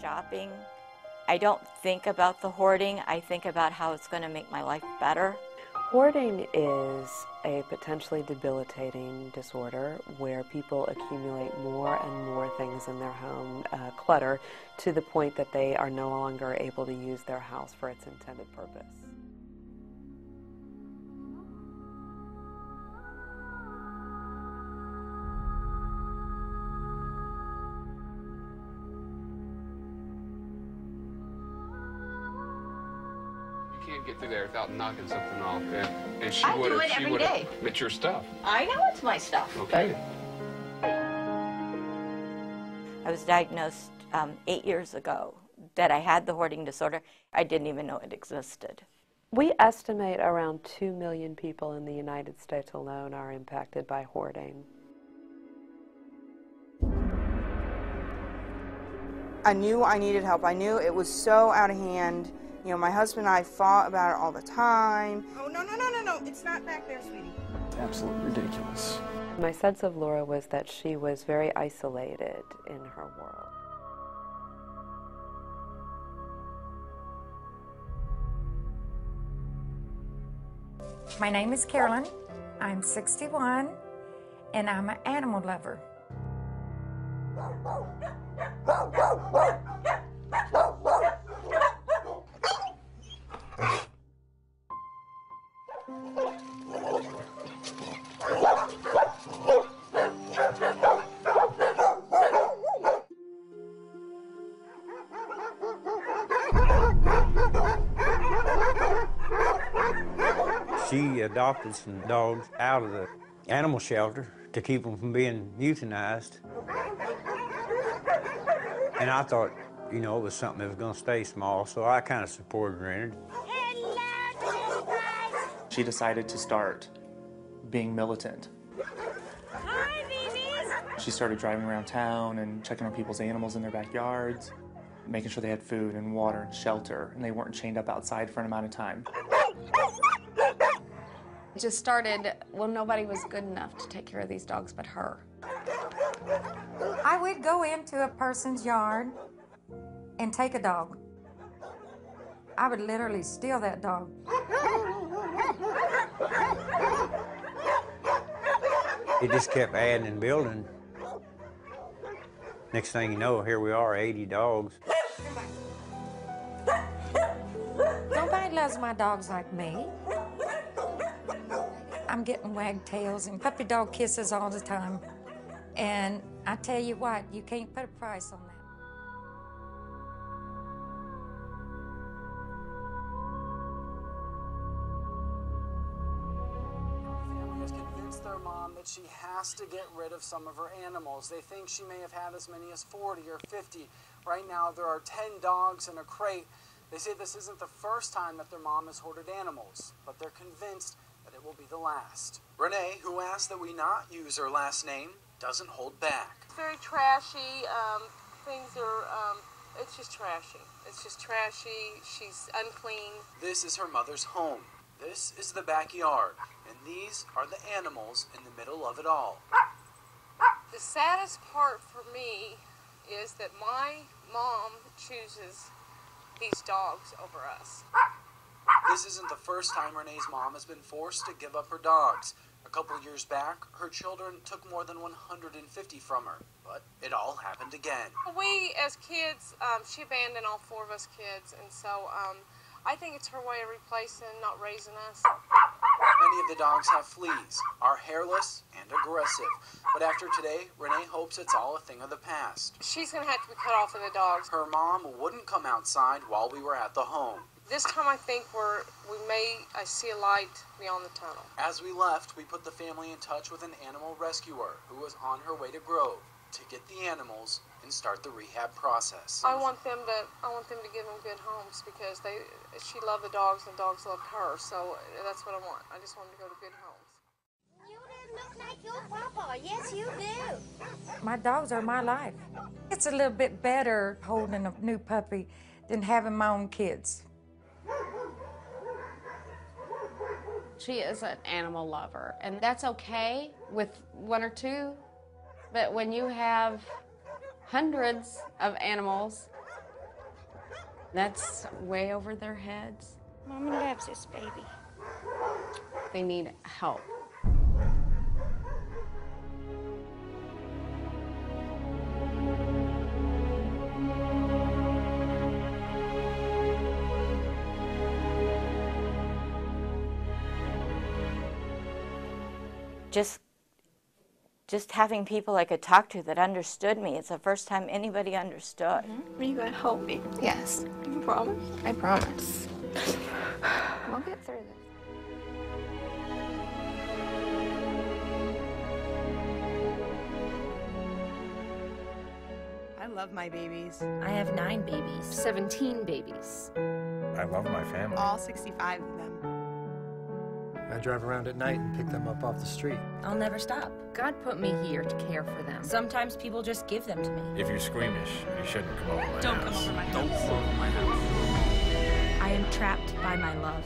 shopping, I don't think about the hoarding. I think about how it's going to make my life better. Hoarding is a potentially debilitating disorder where people accumulate more and more things in their home, clutter, to the point that they are no longer able to use their house for its intended purpose. You can't get through there without knocking something off. And she I would do have. it every day. It's your stuff. I know it's my stuff. Okay. I was diagnosed 8 years ago that I had the hoarding disorder. I didn't even know it existed. We estimate around 2 million people in the United States alone are impacted by hoarding. I knew I needed help. I knew it was so out of hand. You know, my husband and I fought about it all the time. Oh, no, no, no, no, no. It's not back there, sweetie. Absolutely ridiculous. My sense of Laura was that she was very isolated in her world. My name is Carolyn. I'm 61, and I'm an animal lover. She adopted some dogs out of the animal shelter to keep them from being euthanized. And I thought, you know, it was something that was going to stay small, so I kind of supported her in it. She decided to start being militant. Hi, babies! She started driving around town and checking on people's animals in their backyards, making sure they had food and water and shelter, and they weren't chained up outside for an amount of time. It just started, well, nobody was good enough to take care of these dogs but her. I would go into a person's yard and take a dog. I would literally steal that dog. It just kept adding and building. Next thing you know, here we are, 80 dogs. Nobody loves my dogs like me. I'm getting wagtails and puppy dog kisses all the time. And I tell you what, you can't put a price on that. Family has convinced their mom that she has to get rid of some of her animals. They think she may have had as many as 40 or 50. Right now, there are 10 dogs in a crate. They say this isn't the first time that their mom has hoarded animals, but they're convinced that it will be the last. Renee, who asked that we not use her last name, doesn't hold back. It's very trashy. Things are, it's just trashy. It's just trashy. She's unclean. This is her mother's home. This is the backyard, and these are the animals in the middle of it all. The saddest part for me is that my mom chooses these dogs over us. This isn't the first time Renee's mom has been forced to give up her dogs. A couple years back, her children took more than 150 from her, but it all happened again. We, as kids, she abandoned all 4 of us kids, and so I think it's her way of replacing, not raising us. Many of the dogs have fleas, are hairless, and aggressive. But after today, Renee hopes it's all a thing of the past. She's going to have to be cut off of the dogs. Her mom wouldn't come outside while we were at the home. This time I think I see a light beyond the tunnel. As we left, we put the family in touch with an animal rescuer who was on her way to Grove to get the animals and start the rehab process. I want them to give them good homes because she loved the dogs and the dogs loved her. So that's what I want. I just want them to go to good homes. You do look like your papa. Yes, you do. My dogs are my life. It's a little bit better holding a new puppy than having my own kids. She is an animal lover, and that's okay with 1 or 2, but when you have hundreds of animals, That's way over their heads. Mama loves this baby. They need help. Just having people I could talk to that understood me. It's the first time anybody understood. Are you gonna help me? Yes. You promise? I promise. We'll get through this. I love my babies. I have 9 babies. 17 babies. I love my family. All 65 of them. I drive around at night and pick them up off the street. I'll never stop. God put me here to care for them. Sometimes people just give them to me. If you're squeamish, you shouldn't come over my house. Don't come over my house. I am trapped by my love.